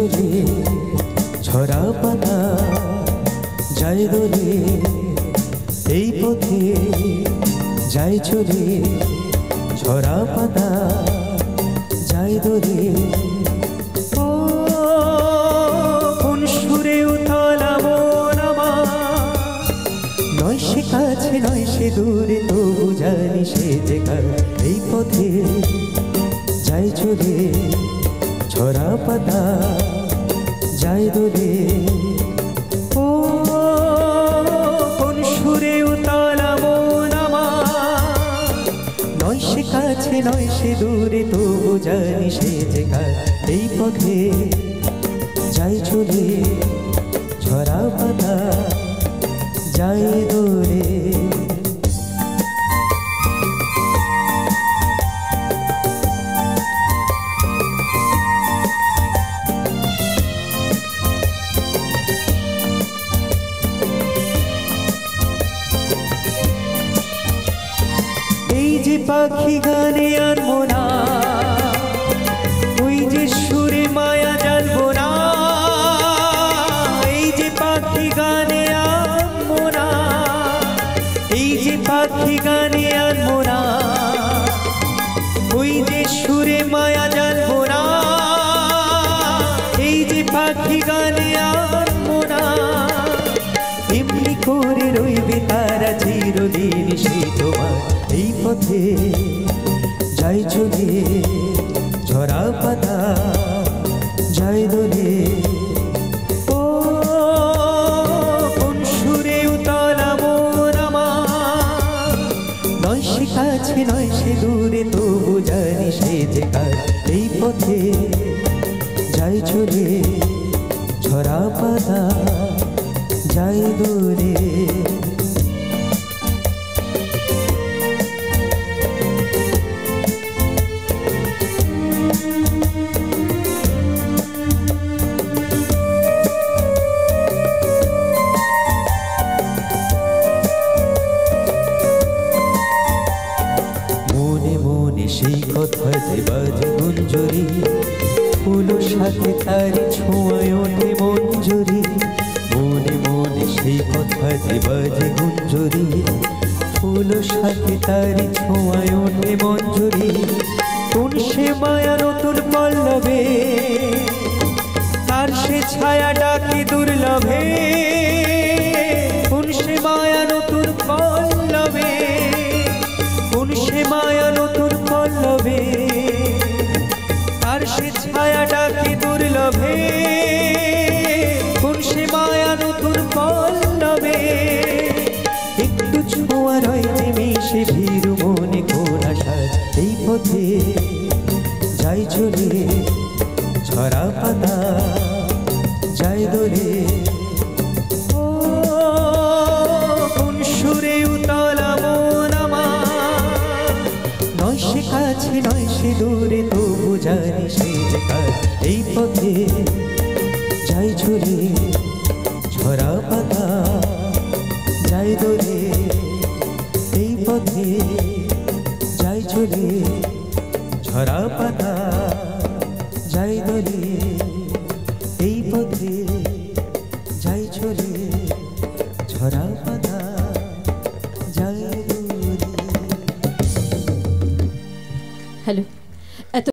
চলে ঝরা পাতা যায় দোলে, এই পথে যায় চলে ঝরা পাতা যায় দোলে। ও কোন সুরে উতলা মন আমার, নয় সে কাছে নয় সে দূরে, তবু জানি সে যে কার। এই পথে যায় চলে ঝরা পাতা যায় দোলে। ও কোন সুরে উতলা মন আমার, নয় সে কাছে নয় সে দূরে, তবু জানি সে যে কার। এই পথে যায় চলে ঝরা পাতা যায় দোলে। এই যে পাখি গানে আনবো না, ওই যে সুরে মায়া জানবো না। এই যে পাখি গানে আনবো না, এই যে পাখি গানে আনবো না, ওই যে সুরে মায়া জানবো না। এই যে পাখি গানে আনবো না, এমনি করে রইবে তারা চিরদিন সে তোমার। এই পথে যাই চলে ঝরা পাতা যায় দোলে। ও কোন সুরে উতলা মন আমার, নয় সে কাছে নয় সে দূরে, তবু জানি সে যে কার। এই পথে যাই চলে ঝরা পাতা যায় দোলে। মনে মনে সেই কথা যে বাজে গুঞ্জরি, ফুলো সাথে তারি ছোঁয়ায় ওঠে মঞ্জুরি। মনে মনে সেই কথা যে বাজে গুঞ্জরি, ফুলো সাথে তারি ছোঁয়ায় ওঠে মঞ্জুরি। কোন সে মায়া নতুন পল্লবে, তার সে ছায়া ডাকে দুর্লভে। কোন সে মায়া নতুন পল্লবে, কোন সে মায়া নতুন পল্লবে, তার সে ছায়া ডাকে দুর্লভে। কোন সে মায়া নতুন পল্লবে, একটু ছোঁয়া রয় যে মিশে ভীরু মনে কোন আশা। এই পথে যাই চলে ঝরা পাতা যায় দোলে। ও কোন সুরে উতলা মন আমার, নয় সে কাছে নয় সে দূরে, তবু জানি সে যে কার। এই পথে যাই চলে ঝরা পাতা যায় দোলে। এই পথে যাই চলে ঝরা পাতা যায় দোলে। এই পথে যাই চলে ঝরা পাতা যায় দোলে। হ্যালো।